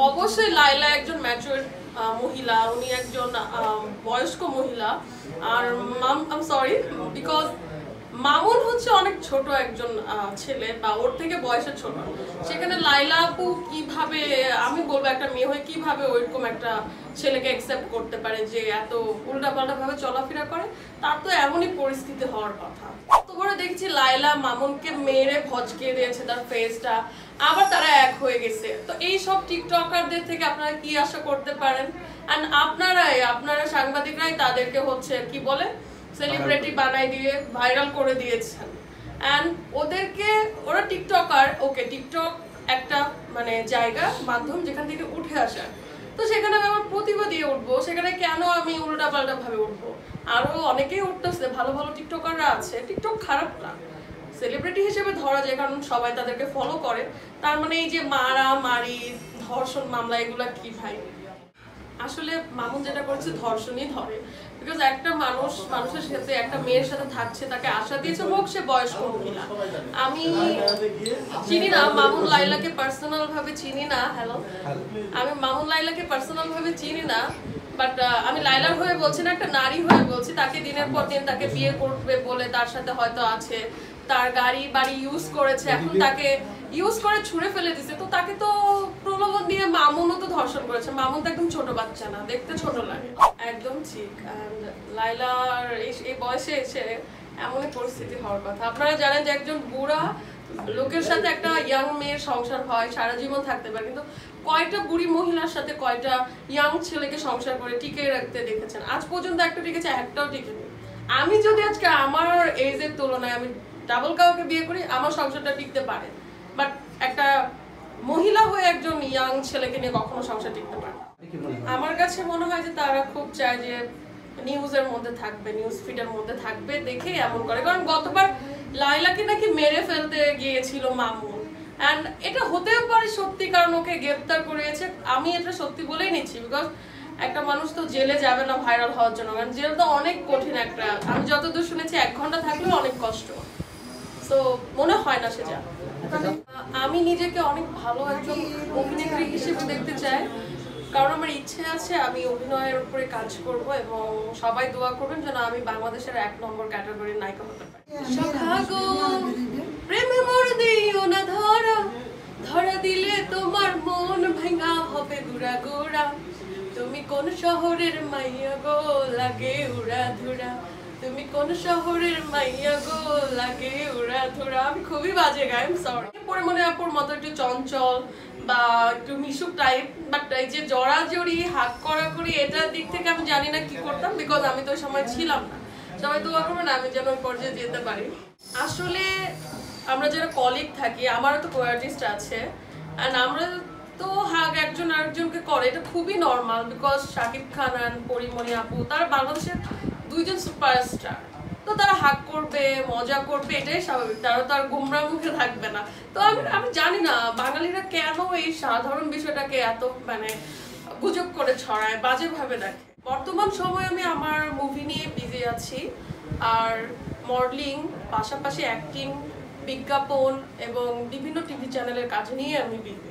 অবশ্যই লাইলা একজন ম্যাচুর মহিলা, উনি একজন বয়স্ক মহিলা। আর আই সরি বিকজ মামুন হচ্ছে অনেক ছোট একজন ছেলে, বা ওর থেকে বয়সে ছোট। সেখানে লাইলা আপু কিভাবে, আমি বলবো একটা মেয়ে হয়ে কিভাবে ওইরকম একটা ছেলেকে অ্যাকসেপ্ট করতে পারে যে এত উল্টাপাল্টা ভাবে চলাফেরা করে। তার তো এমনই পরিস্থিতি হওয়ার কথা। তারপরে দেখছি লাইলা মামুনকে মেরে ভজকে দিয়েছে তার ফেসটা, আবার তারা এক হয়ে গেছে। তো এই সব টিকটকারদের থেকে আপনারা কি আশা করতে পারেন? এন্ড আপনারা সাংবাদিকরাই তাদেরকে হচ্ছে কি বলে সেলিব্রিটি বানাই দিয়ে ভাইরাল করে দিয়েছেন। এন্ড ওরা টিকটকার, ওকে, টিকটক একটা মানে জায়গা, মাধ্যম যেখান থেকে উঠে আসা। তো সেখানে আমি আমার প্রতিভা দিয়ে উঠবো, সেখানে কেন আমি উল্টা পাল্টা ভাবে উঠবো? আরো অনেকেই উঠতেছে, ভালো ভালো টিকটকাররা আছে। টিকটক খারাপ না, সেলিব্রিটি হিসেবে ধরা যায়, কারণ সবাই তাদেরকে ফলো করে। তার মানে এই যে মারামারি, ধর্ষণ মামলা, এগুলা কি ভাই? আসলে মামুন যেটা করছে ধর্ষণই ধরে। বিকজ একটা মানুষের সাথে, একটা মেয়ের সাথে থাকছে, তাকে আশা দিয়েছে, হোক সে বয়স্ক মহিলা। আমি চিনি না মামুন লাইলাকে পার্সোনাল ভাবে চিনি না। আমি মামুন লাইলাকে পার্সোনাল ভাবে চিনি না, বাট আমি লাইলার হয়ে বলছি না, একটা নারী হয়ে বলছি। তাকে দিনের পর দিন তাকে বিয়ে করবে বলে তার সাথে হয়তো আছে, তার গাড়ি বাড়ি ইউজ করেছে, এখন তাকে ইউজ করে ছুঁড়ে ফেলে দিছে। তো তাকে তো প্রলোভন দিয়ে মামুনও তো ধর্ষণ করেছে। মামুন তো একদম ছোট বাচ্চা না, দেখতে ছোট লাগে। একদম ঠিক। এন্ড লাইলার এই বয়সে এসে এমনই পরিস্থিতি হওয়ার কথা। আপনারা জানেন যে একজন বুড়া লোকের সাথে একটা ইয়াং মেয়ের সংসার হয়, সারা জীবন থাকতে পারে, কিন্তু কয়টা বুড়ি মহিলার সাথে কয়টা ইয়াং ছেলেকে সংসার করে টিকে রাখতে দেখেছেন? আজ পর্যন্ত একটা টিকেছে, একটাও টিকেনি। আমি যদি আজকে আমার এজের তুলনায় আমি ডাবল কাউকে বিয়ে করি, আমার সংসারটা টিকতে পারে, বাট একটা মহিলা হয়ে একজন ইয়াং ছেলেকে নিয়ে কখনো সংসার টিকতে পারে না। আমার কাছে মনে হয় যে তারা খুব চায় যে নিউজের মধ্যে থাকবে, নিউজ ফিডের মধ্যে থাকবে, দেখে এমন করে। কারণ গতবার লাইলাকে নাকি মেরে ফেলতে গিয়েছিল মামুন, এন্ড এটা হতেও পারে সত্যি, কারণ ওকে গ্রেফতার করিয়েছে। আমি এটা সত্যি বলেই নিচ্ছি, বিকজ একটা মানুষ তো জেলে যাবে না ভাইরাল হওয়ার জন্য, কারণ জেল তো অনেক কঠিন একটা, আমি যতদূর শুনেছি 1 ঘন্টা থাকলেও অনেক কষ্ট। তো মনে হয় না সে যাবে। আমি নিজেকে অনেক ভালো একজন অভিনেত্রী হিসেবে দেখতে চাই, কারণ আমার ইচ্ছে আছে আমি অভিনয়ের উপরে কাজ করব, এবং সবাই দোয়া করবেন যেন আমি বাংলাদেশের 1 নম্বর ক্যাটাগরির নায়িকা হতে পারি। প্রেমে মোর দিও না ধরা, ধরা দিলে তোমার মন ভাঙা হবে গুড়া গুড়া। তুমি কোন শহরের মাইয়া গো, লাগে উড়া ধুরা। তুমি কোন শহরের মাইয়া গো, লাগে উড়া ধুরা। আমি খুবই বাজে গাই, আই এম সরি। পরে মনে আপুর মতো একটু চঞ্চল বা একটু মিশুক টাইপ, বাট এই যে জড়াজড়ি হাত করাকরি, এটার দিক থেকে আমি জানি না কি করতাম, বিকজ আমি তো ওই সময় ছিলাম না। সবাই দোয়া করবে না আমি যেন ওই পর্যায়ে যেতে পারি। আসলে আমরা যারা কলিগ থাকি, আমারও তো কো-আর্টিস্ট আছে, অ্যান্ড আমরা তো হাগ একজন আরেকজনকে করে, এটা খুবই normal. Because Shakib Khan and Pori Moni আপু, তারা বাংলাদেশের 2জন সুপারস্টার, তো তারা হাগ করবে, মজা করবে, এটাই স্বাভাবিক। তারা তো আর গুমরা মুখে থাকবে না। তো আমি জানি না বাঙালিরা কেন এই সাধারণ বিষয়টাকে এত মানে গুজব করে ছড়ায়, বাজেভাবে দেখে। বর্তমান সময়ে আমি আমার মুভি নিয়ে বিজি আছি, আর মডেলিং, পাশাপাশি অ্যাক্টিং, বিজ্ঞাপন এবং বিভিন্ন টিভি চ্যানেলের কাজ নিয়ে আমি বিজি।